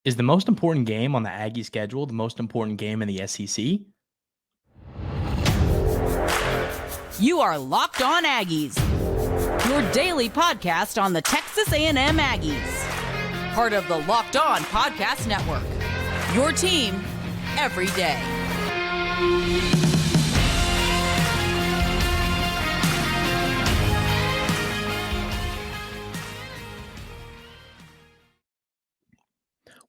Is the most important game on the Aggie schedule the most important game in the SEC? You are Locked On Aggies, your daily podcast on the Texas A&M Aggies. Part of the Locked On Podcast Network, your team every day.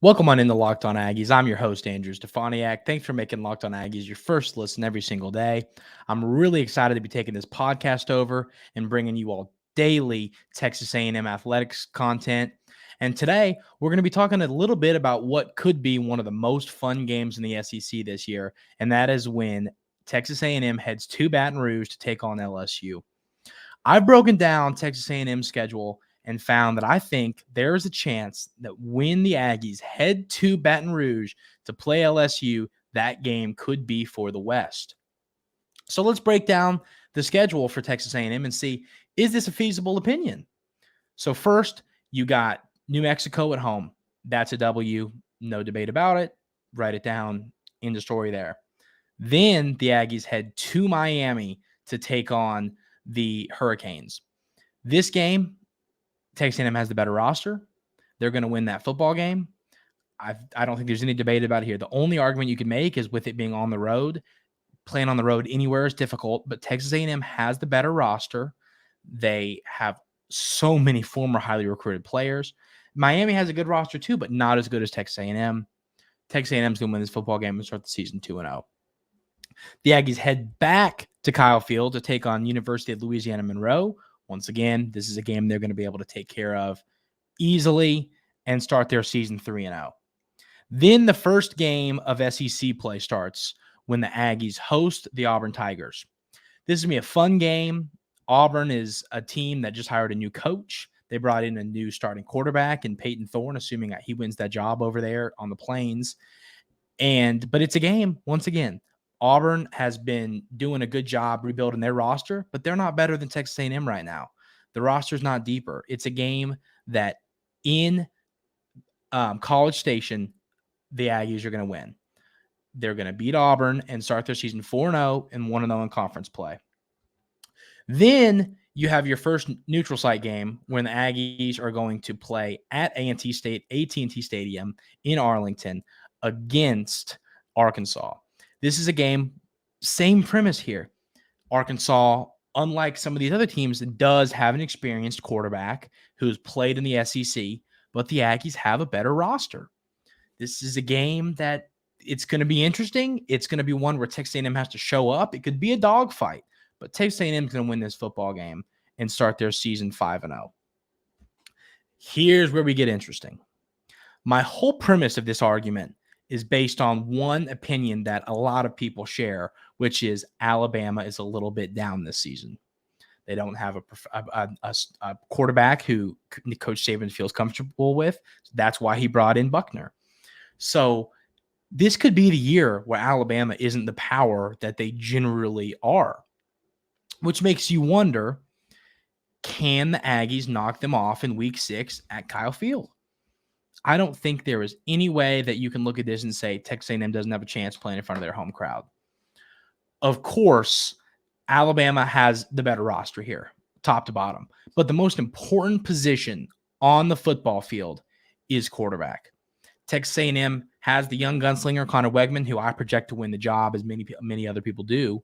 Welcome on into Locked On Aggies. I'm your host, Andrew Stefaniak. Thanks for making Locked On Aggies your first listen every single day. I'm really excited to be taking this podcast over and bringing you all daily Texas A&M athletics content. And today, we're going to be talking a little bit about what could be one of the most fun games in the SEC this year, and that is when Texas A&M heads to Baton Rouge to take on LSU. I've broken down Texas A&M's schedule and found that I think there is a chance that when the Aggies head to Baton Rouge to play LSU, that game could be for the West. So let's break down the schedule for Texas A&M and see, is this a feasible opinion? So first, you got New Mexico at home. That's a W, no debate about it. Write it down, end the story there. Then the Aggies head to Miami to take on the Hurricanes. This game, Texas A&M has the better roster. They're going to win that football game. I don't think there's any debate about it here. The only argument you can make is with it being on the road. Playing on the road anywhere is difficult, but Texas A&M has the better roster. They have so many former highly recruited players. Miami has a good roster too, but not as good as Texas A&M. Texas A&M is going to win this football game and start the season 2-0. The Aggies head back to Kyle Field to take on University of Louisiana Monroe. Once again, this is a game they're going to be able to take care of easily and start their season 3-0. Then the first game of SEC play starts when the Aggies host the Auburn Tigers. This is going to be a fun game. Auburn is a team that just hired a new coach. They brought in a new starting quarterback in Peyton Thorne, assuming that he wins that job over there on the Plains. But it's a game, once again. Auburn has been doing a good job rebuilding their roster, but they're not better than Texas A&M right now. The roster's not deeper. It's a game that in College Station, the Aggies are going to win. They're going to beat Auburn and start their season 4-0 and 1-0 in conference play. Then you have your first neutral site game when the Aggies are going to play at A&T Stadium in Arlington against Arkansas. This is a game, same premise here. Arkansas, unlike some of these other teams, does have an experienced quarterback who's played in the SEC, but the Aggies have a better roster. This is a game that it's going to be interesting. It's going to be one where Texas A&M has to show up. It could be a dogfight, but Texas A&M is going to win this football game and start their season 5-0. Here's where we get interesting. My whole premise of this argument is based on one opinion that a lot of people share, which is Alabama is a little bit down this season. They don't have a quarterback who Coach Saban feels comfortable with. That's why he brought in Buckner. So this could be the year where Alabama isn't the power that they generally are, which makes you wonder, can the Aggies knock them off in week 6 at Kyle Field? I don't think there is any way that you can look at this and say Texas A&M doesn't have a chance playing in front of their home crowd. Of course, Alabama has the better roster here, top to bottom. But the most important position on the football field is quarterback. Texas A&M has the young gunslinger, Connor Wegman, who I project to win the job, as many other people do,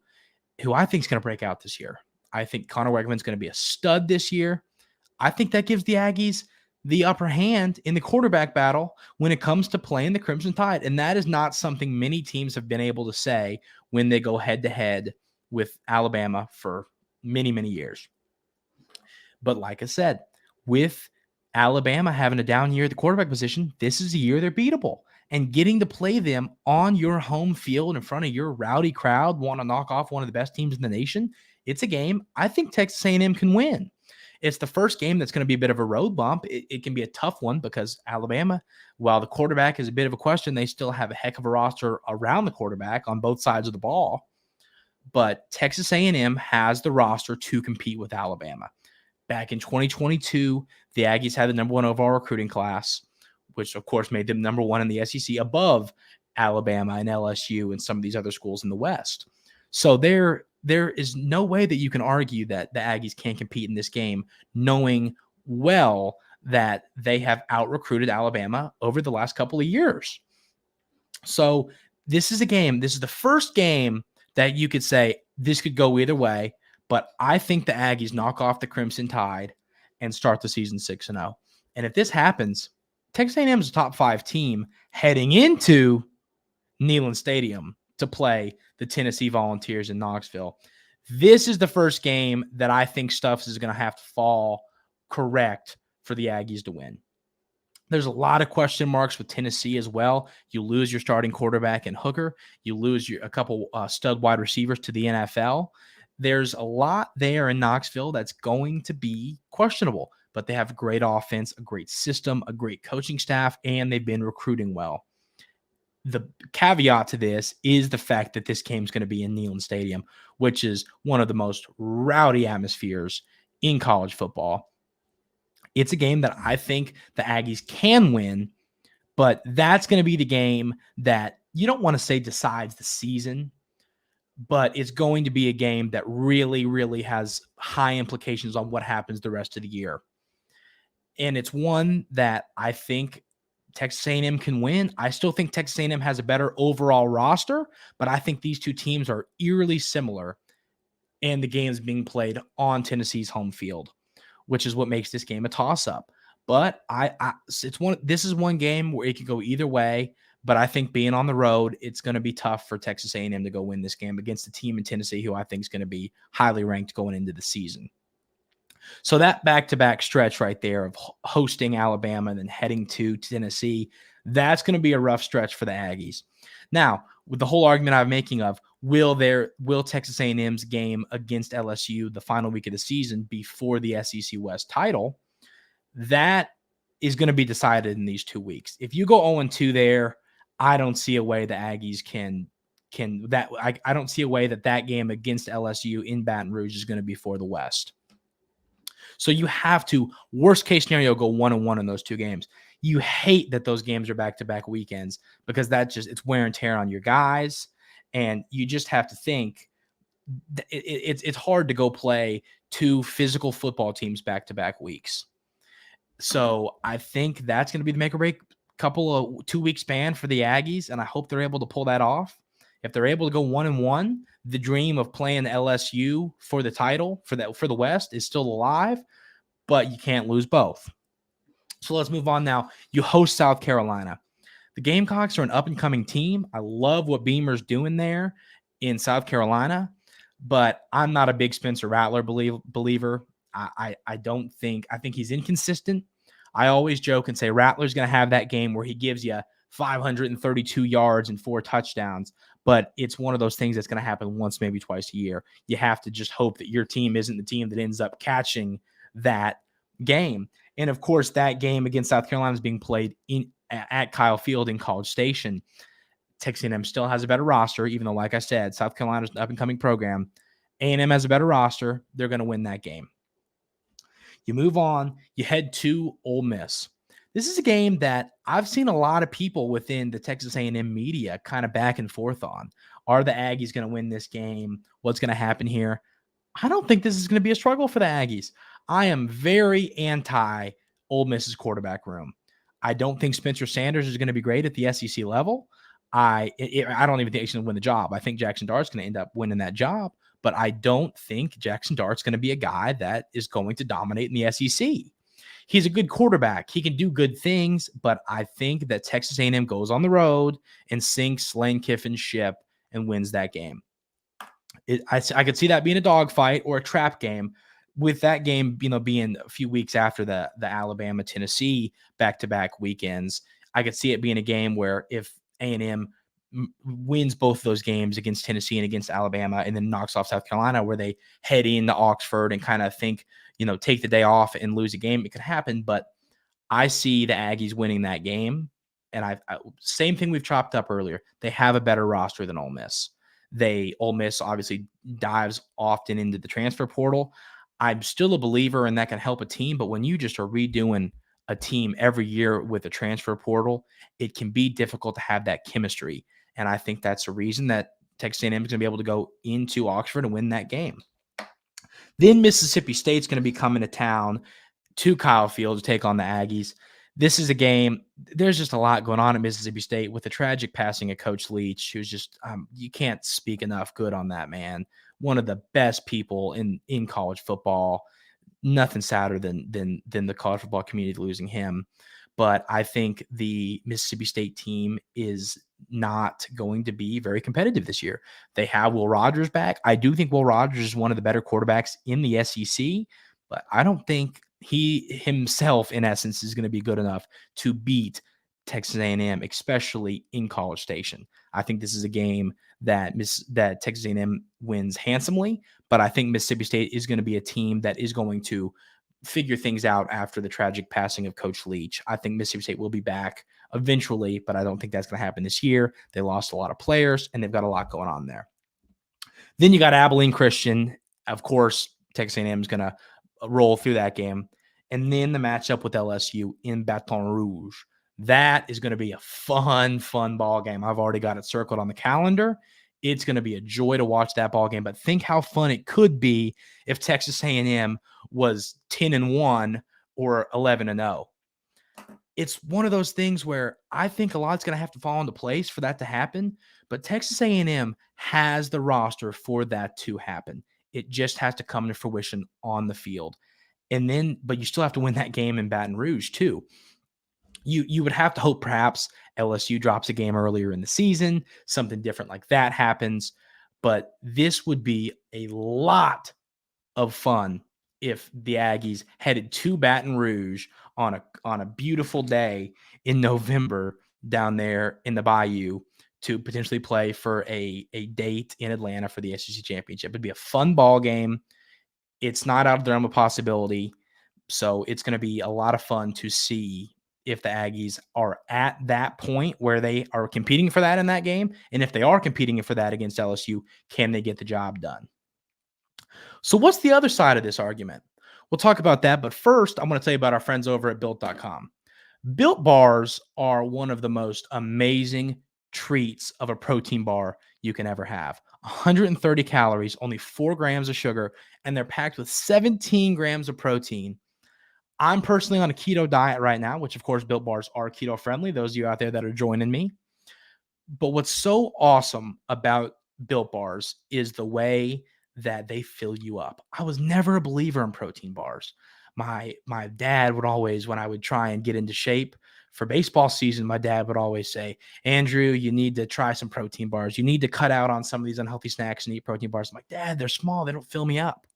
who I think is going to break out this year. I think Connor Wegman is going to be a stud this year. I think that gives the Aggies the upper hand in the quarterback battle when it comes to playing the Crimson Tide. And that is not something many teams have been able to say when they go head-to-head with Alabama for many, many years. But like I said, with Alabama having a down year at the quarterback position, this is a year they're beatable. And getting to play them on your home field in front of your rowdy crowd, want to knock off one of the best teams in the nation, it's a game I think Texas A&M can win. It's the first game that's going to be a bit of a road bump. It can be a tough one because Alabama, while the quarterback is a bit of a question, they still have a heck of a roster around the quarterback on both sides of the ball. But Texas A&M has the roster to compete with Alabama. Back in 2022, the Aggies had the number 1 overall recruiting class. which of course made them number one in the SEC above Alabama and LSU and some of these other schools in the West. So there is no way that you can argue that the Aggies can't compete in this game, knowing well that they have out-recruited Alabama over the last couple of years. So this is the first game that you could say this could go either way, but I think the Aggies knock off the Crimson Tide and start the season 6-0. And if this happens, Texas A&M is a top 5 team heading into Neyland Stadium to play the Tennessee Volunteers in Knoxville. This is the first game that I think stuff is going to have to fall correct for the Aggies to win. There's a lot of question marks with Tennessee as well. You lose your starting quarterback and Hooker. You lose a couple stud wide receivers to the NFL. There's a lot there in Knoxville that's going to be questionable, but they have a great offense, a great system, a great coaching staff, and they've been recruiting well. The caveat to this is the fact that this game is going to be in Neyland Stadium, which is one of the most rowdy atmospheres in college football. It's a game that I think the Aggies can win, but that's going to be the game that you don't want to say decides the season, but it's going to be a game that really, really has high implications on what happens the rest of the year. And it's one that I think Texas A&M can win. I still think Texas A&M has a better overall roster, but I think these two teams are eerily similar, and the game is being played on Tennessee's home field, which is what makes this game a toss-up. But this is one game where it could go either way, but I think being on the road, it's going to be tough for Texas A&M to go win this game against a team in Tennessee who I think is going to be highly ranked going into the season. So that back-to-back stretch right there of hosting Alabama and then heading to Tennessee, that's going to be a rough stretch for the Aggies. Now, with the whole argument I'm making of will Texas A&M's game against LSU the final week of the season before the SEC West title, that is going to be decided in these 2 weeks. If you go 0-2 there, I don't see a way the Aggies I don't see a way that game against LSU in Baton Rouge is going to be for the West. So you have to, worst case scenario, go 1-1 in those 2 games. You hate that those games are back-to-back weekends because it's wear and tear on your guys. And you just have to think it's hard to go play 2 physical football teams back-to-back weeks. So I think that's going to be the make or break couple of 2-week span for the Aggies. And I hope they're able to pull that off. If they're able to go 1-1, the dream of playing LSU for the title for the West is still alive, but you can't lose both. So let's move on now. You host South Carolina. The Gamecocks are an up-and-coming team. I love what Beamer's doing there in South Carolina, but I'm not a big Spencer Rattler believer. I think he's inconsistent. I always joke and say Rattler's going to have that game where he gives you 532 yards and 4 touchdowns, but it's one of those things that's going to happen once, maybe twice a year. You have to just hope that your team isn't the team that ends up catching that game. And of course, that game against South Carolina is being played at Kyle Field in College Station. Texas A&M still has a better roster, even though, like I said, South Carolina's an up-and-coming program. A&M has a better roster. They're going to win that game. You move on. You head to Ole Miss. This is a game that I've seen a lot of people within the Texas A&M media kind of back and forth on. Are the Aggies going to win this game? What's going to happen here? I don't think this is going to be a struggle for the Aggies. I am very anti Ole Miss's quarterback room. I don't think Spencer Sanders is going to be great at the SEC level. I don't even think he's going to win the job. I think Jackson Dart's going to end up winning that job, but I don't think Jackson Dart's going to be a guy that is going to dominate in the SEC. He's a good quarterback. He can do good things, but I think that Texas A&M goes on the road and sinks Lane Kiffin's ship and wins that game. I could see that being a dogfight or a trap game, with that game, being a few weeks after the Alabama-Tennessee back-to-back weekends. I could see it being a game where if A&M wins both those games against Tennessee and against Alabama and then knocks off South Carolina, where they head into Oxford and kind of think, take the day off and lose a game, it could happen. But I see the Aggies winning that game. And same thing we've chopped up earlier. They have a better roster than Ole Miss. Ole Miss obviously dives often into the transfer portal. I'm still a believer and that can help a team, but when you just are redoing a team every year with a transfer portal, it can be difficult to have that chemistry. And I think that's a reason that Texas A&M is going to be able to go into Oxford and win that game. Then Mississippi State's going to be coming to town to Kyle Field to take on the Aggies. This is a game. There's just a lot going on at Mississippi State with the tragic passing of Coach Leach, who's just you can't speak enough good on that man. One of the best people in college football. Nothing sadder than the college football community losing him. But I think the Mississippi State team is not going to be very competitive this year. They have Will Rogers back. I do think Will Rogers is one of the better quarterbacks in the SEC, but I don't think he himself, in essence, is going to be good enough to beat Texas A&M, especially in College Station. I think this is a game that Texas A&M wins handsomely, but I think Mississippi State is going to be a team that is going to figure things out after the tragic passing of Coach Leach. I think Mississippi State will be back eventually, but I don't think that's going to happen this year. They lost a lot of players, and they've got a lot going on there. Then you got Abilene Christian. Of course, Texas A&M is going to roll through that game. And then the matchup with LSU in Baton Rouge. That is going to be a fun ball game. I've already got it circled on the calendar. It's going to be a joy to watch that ball game. But think how fun it could be if Texas A&M was 10-1 or 11-0. It's one of those things where I think a lot's going to have to fall into place for that to happen. But Texas A&M has the roster for that to happen. It just has to come to fruition on the field. And then, but you still have to win that game in Baton Rouge too. You would have to hope perhaps LSU drops a game earlier in the season, something different like that happens. But this would be a lot of fun if the Aggies headed to Baton Rouge on a beautiful day in November down there in the Bayou to potentially play for a date in Atlanta for the SEC championship. It'd be a fun ball game. It's not out of the realm of possibility. So it's going to be a lot of fun to see if the Aggies are at that point where they are competing for that in that game. And if they are competing for that against LSU, can they get the job done? So what's the other side of this argument? We'll talk about that. But first, I'm going to tell you about our friends over at Built.com. Built bars are one of the most amazing treats of a protein bar you can ever have. 130 calories, only 4 grams of sugar, and they're packed with 17 grams of protein. I'm personally on a keto diet right now, which of course Built bars are keto friendly. Those of you out there that are joining me. But what's so awesome about Built bars is the way that they fill you up. I was never a believer in protein bars. My dad would always, when I would try and get into shape for baseball season, my dad would always say, Andrew, you need to try some protein bars. You need to cut out on some of these unhealthy snacks and eat protein bars. I'm like, Dad, they're small. They don't fill me up.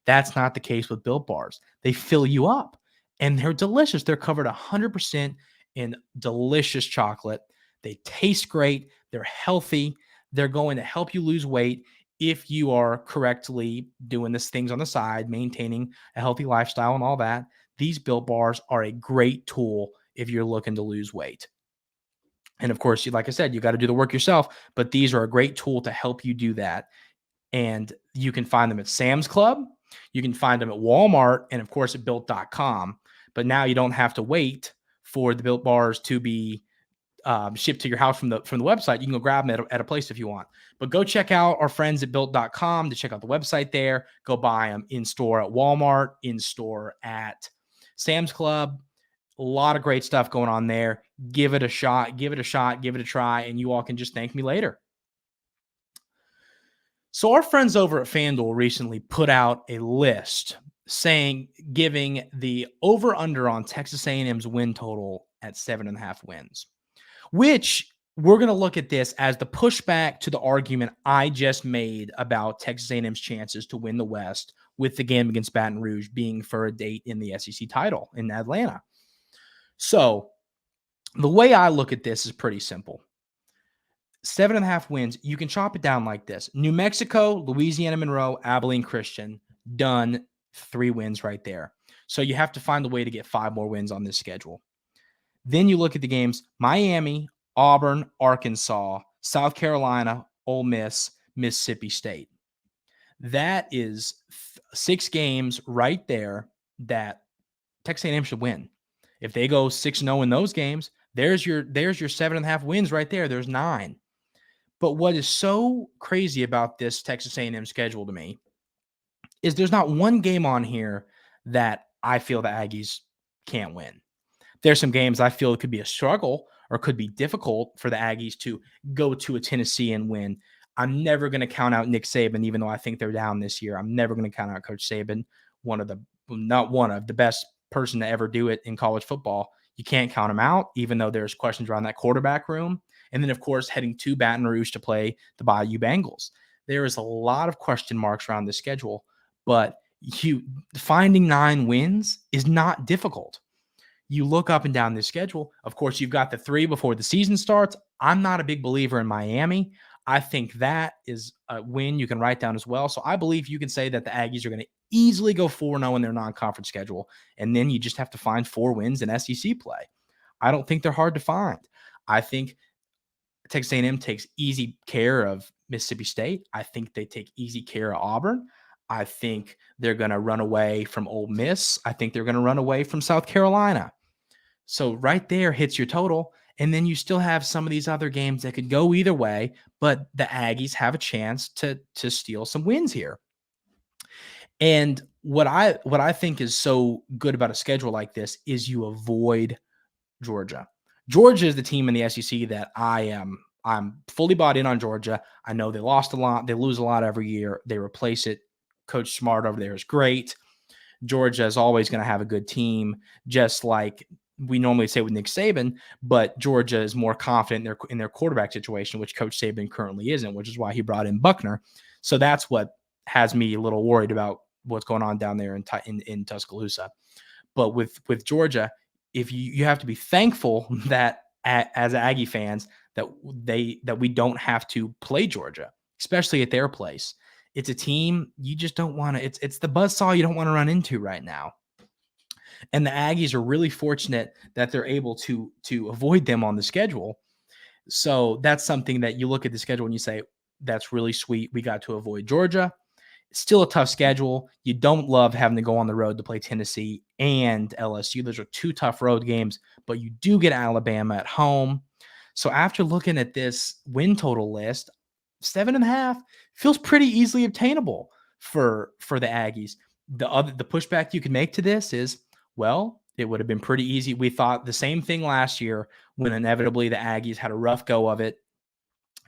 That's not the case with Built bars. They fill you up and they're delicious. They're covered 100% in delicious chocolate. They taste great. They're healthy. They're going to help you lose weight if you are correctly doing these things on the side, maintaining a healthy lifestyle and all that. These Built bars are a great tool if you're looking to lose weight. And of course, like I said, you got to do the work yourself, but these are a great tool to help you do that. And you can find them at Sam's Club. You can find them at Walmart and, of course, at Built.com. But now you don't have to wait for the Built bars to be shipped to your house from the website. You can go grab them at a place if you want. But go check out our friends at Built.com to check out the website there. Go buy them in store at Walmart, in store at Sam's Club. A lot of great stuff going on there. Give it a shot. Give it a shot. Give it a try. And you all can just thank me later. So our friends over at FanDuel recently put out a list giving the over-under on Texas A&M's win total at 7.5 wins, which we're going to look at this as the pushback to the argument I just made about Texas A&M's chances to win the West with the game against Baton Rouge being for a date in the SEC title in Atlanta. So the way I look at this is pretty simple. 7.5 wins, you can chop it down like this. New Mexico, Louisiana Monroe, Abilene Christian, done. 3 wins right there. So you have to find a way to get 5 more wins on this schedule. Then you look at the games: Miami, Auburn, Arkansas, South Carolina, Ole Miss, Mississippi State. That is 6 games right there that Texas A&M should win. If they go 6-0 in those games, there's your 7.5 wins right there. There's 9. But what is so crazy about this Texas A&M schedule to me is there's not one game on here that I feel the Aggies can't win. There's some games I feel it could be a struggle or could be difficult for the Aggies to go to a Tennessee and win. I'm never going to count out Nick Saban, even though I think they're down this year. I'm never going to count out Coach Saban, not one of the best person to ever do it in college football. You can't count him out, even though there's questions around that quarterback room. And then, of course, heading to Baton Rouge to play the Bayou Bengals. There is a lot of question marks around the schedule, but finding 9 wins is not difficult. You look up and down this schedule. Of course, you've got the 3 before the season starts. I'm not a big believer in Miami. I think that is a win you can write down as well. So I believe you can say that the Aggies are going to easily go 4-0 in their non-conference schedule. And then you just have to find 4 wins in SEC play. I don't think they're hard to find. I think Texas A&M takes easy care of Mississippi State. I think they take easy care of Auburn. I think they're going to run away from Ole Miss. I think they're going to run away from South Carolina. So right there hits your total. And then you still have some of these other games that could go either way, but the Aggies have a chance to steal some wins here. And what I think is so good about a schedule like this is you avoid Georgia. Georgia is the team in the SEC that I'm fully bought in on Georgia. I know they lost a lot. They lose a lot every year. They replace it. Coach Smart over there is great. Georgia is always going to have a good team, just like we normally say with Nick Saban, but Georgia is more confident in their quarterback situation, which Coach Saban currently isn't, which is why he brought in Buckner. So that's what has me a little worried about what's going on down there in Tuscaloosa. But with Georgia, if you have to be thankful that as Aggie fans that we don't have to play Georgia, especially at their place. It's a team you just don't want to. It's the buzzsaw you don't want to run into right now. And the Aggies are really fortunate that they're able to avoid them on the schedule. So that's something that you look at the schedule and you say, that's really sweet. We got to avoid Georgia. It's still a tough schedule. You don't love having to go on the road to play Tennessee and LSU. Those are 2 tough road games, but you do get Alabama at home. So after looking at this win total list, 7.5 feels pretty easily obtainable for the Aggies. The pushback you can make to this is, well, it would have been pretty easy. We thought the same thing last year when inevitably the Aggies had a rough go of it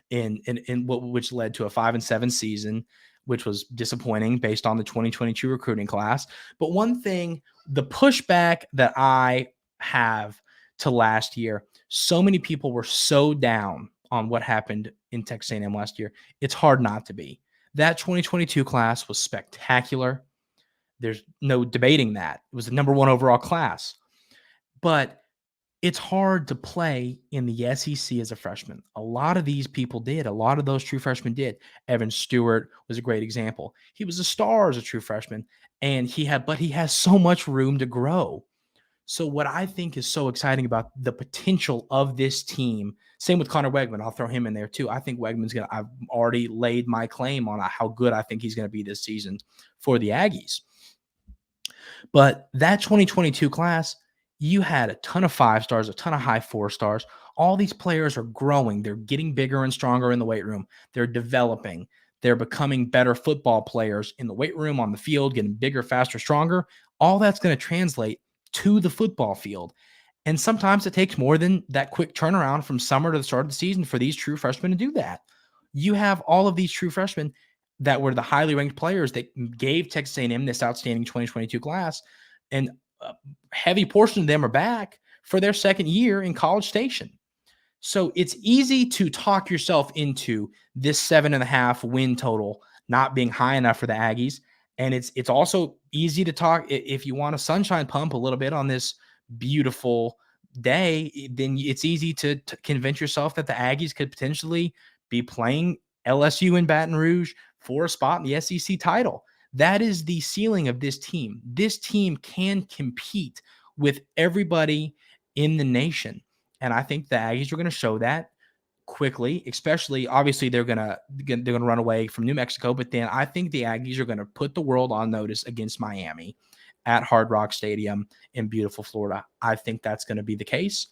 which led to a 5-7 season, which was disappointing based on the 2022 recruiting class. But one thing, the pushback that I have to last year, so many people were so down on what happened in Texas A&M last year. It's hard not to be. That 2022 class was spectacular. There's no debating that. It was the number 1 overall class. But it's hard to play in the SEC as a freshman. A lot of these people did. A lot of those true freshmen did. Evan Stewart was a great example. He was a star as a true freshman, and he has so much room to grow. So what I think is so exciting about the potential of this team, same with Connor Wegman. I'll throw him in there too. I think I've already laid my claim on how good I think he's going to be this season for the Aggies. But that 2022 class, you had a ton of 5 stars, a ton of high 4 stars. All these players are growing. They're getting bigger and stronger in the weight room. They're developing. They're becoming better football players in the weight room, on the field, getting bigger, faster, stronger. All that's going to translate to the football field. And sometimes it takes more than that quick turnaround from summer to the start of the season for these true freshmen to do that. You have all of these true freshmen that were the highly ranked players that gave Texas A&M this outstanding 2022 class. And a heavy portion of them are back for their second year in College Station. So it's easy to talk yourself into this 7.5 win total not being high enough for the Aggies. And it's also easy to talk if you want a sunshine pump a little bit on this beautiful day, then it's easy to convince yourself that the Aggies could potentially be playing LSU in Baton Rouge for a spot in the SEC title. That is the ceiling of this team. This team can compete with everybody in the nation. And I think the Aggies are going to show that quickly, especially obviously they're going to run away from New Mexico, but then I think the Aggies are going to put the world on notice against Miami. at Hard Rock Stadium in beautiful Florida. I think that's going to be the case.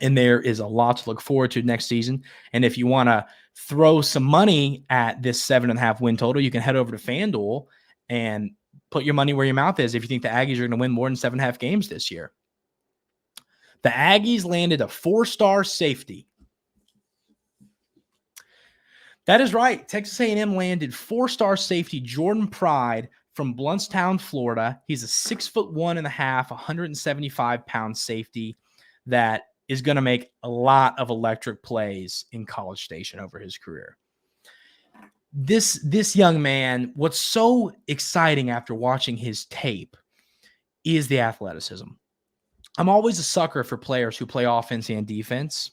And there is a lot to look forward to next season. And if you want to throw some money at this 7.5 win total, you can head over to FanDuel and put your money where your mouth is if you think the Aggies are going to win more than 7.5 games this year. The Aggies landed a 4-star safety. That is right. Texas A&M landed 4-star safety Jordan Pride from Blountstown, Florida. He's a 6'1.5", 175-pound safety that is going to make a lot of electric plays in College Station over his career. This young man, what's so exciting after watching his tape is the athleticism. I'm always a sucker for players who play offense and defense.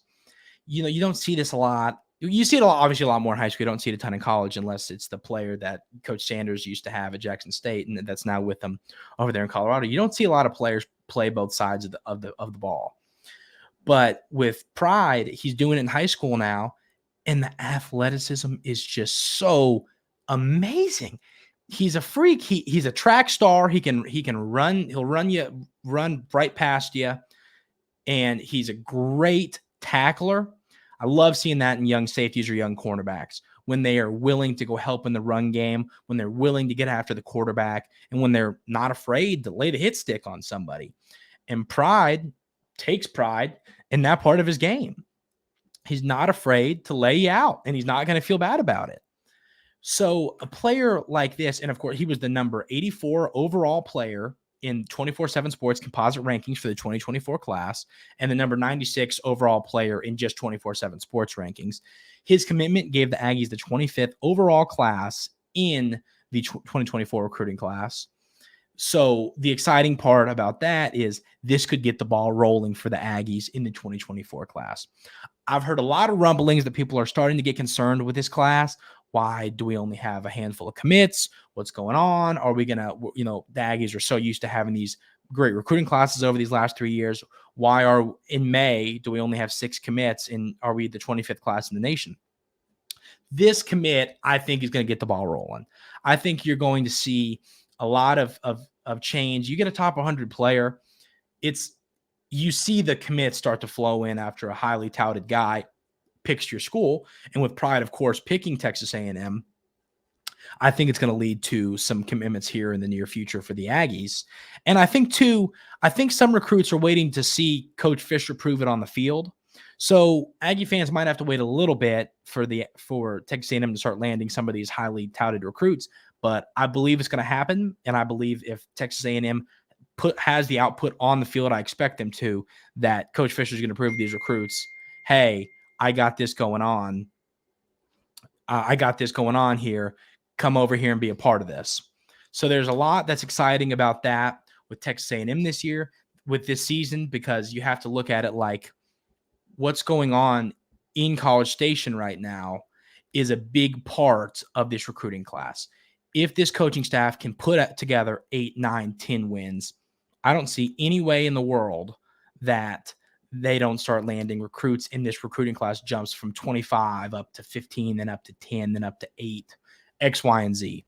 You don't see this a lot. You see it obviously a lot more in high school. You don't see it a ton in college unless it's the player that Coach Sanders used to have at Jackson State and that's now with them over there in Colorado. You don't see a lot of players play both sides of the ball. But with Pride, he's doing it in high school now, and the athleticism is just so amazing. He's a freak. He's a track star. He can run. He'll run right past you, and he's a great tackler. I love seeing that in young safeties or young cornerbacks when they are willing to go help in the run game, when they're willing to get after the quarterback, and when they're not afraid to lay the hit stick on somebody. And Pride takes pride in that part of his game. He's not afraid to lay you out, and he's not going to feel bad about it. So a player like this, and of course, he was the number 84 overall player in 24/7 Sports composite rankings for the 2024 class, and the number 96 overall player in just 24/7 Sports rankings. His commitment gave the Aggies the 25th overall class in the 2024 recruiting class. So the exciting part about that is this could get the ball rolling for the Aggies in the 2024 class. I've heard a lot of rumblings that people are starting to get concerned with this class. Why do we only have a handful of commits? What's going on? Are we going to, the Aggies are so used to having these great recruiting classes over these last 3 years. Why in May do we only have 6 commits, and are we the 25th class in the nation? This commit, I think, is going to get the ball rolling. I think you're going to see a lot of change. You get a top 100 player, you see the commits start to flow in after a highly touted guy picks your school. And with Pride, of course, picking Texas A&M, I think it's going to lead to some commitments here in the near future for the Aggies. And I think some recruits are waiting to see Coach Fisher prove it on the field. So Aggie fans might have to wait a little bit for Texas A&M to start landing some of these highly touted recruits. But I believe it's going to happen, and I believe if Texas A&M has the output on the field I expect them to, that Coach Fisher is going to prove to these recruits, hey, I got this going on. Here. Come over here and be a part of this. So there's a lot that's exciting about that with Texas A&M this year, with this season, because you have to look at it like what's going on in College Station right now is a big part of this recruiting class. If this coaching staff can put together 8, 9, 10 wins, I don't see any way in the world that they don't start landing recruits in this recruiting class jumps from 25 up to 15, then up to 10, then up to 8, X, Y, and Z.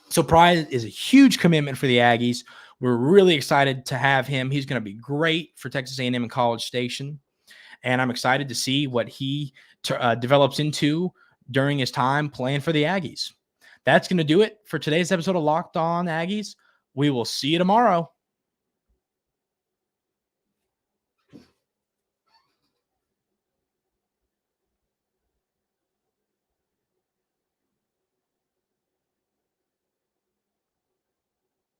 So Pride is a huge commitment for the Aggies. We're really excited to have him. He's going to be great for Texas A&M and College Station. And I'm excited to see what he develops into during his time playing for the Aggies. That's going to do it for today's episode of Locked On Aggies. We will see you tomorrow.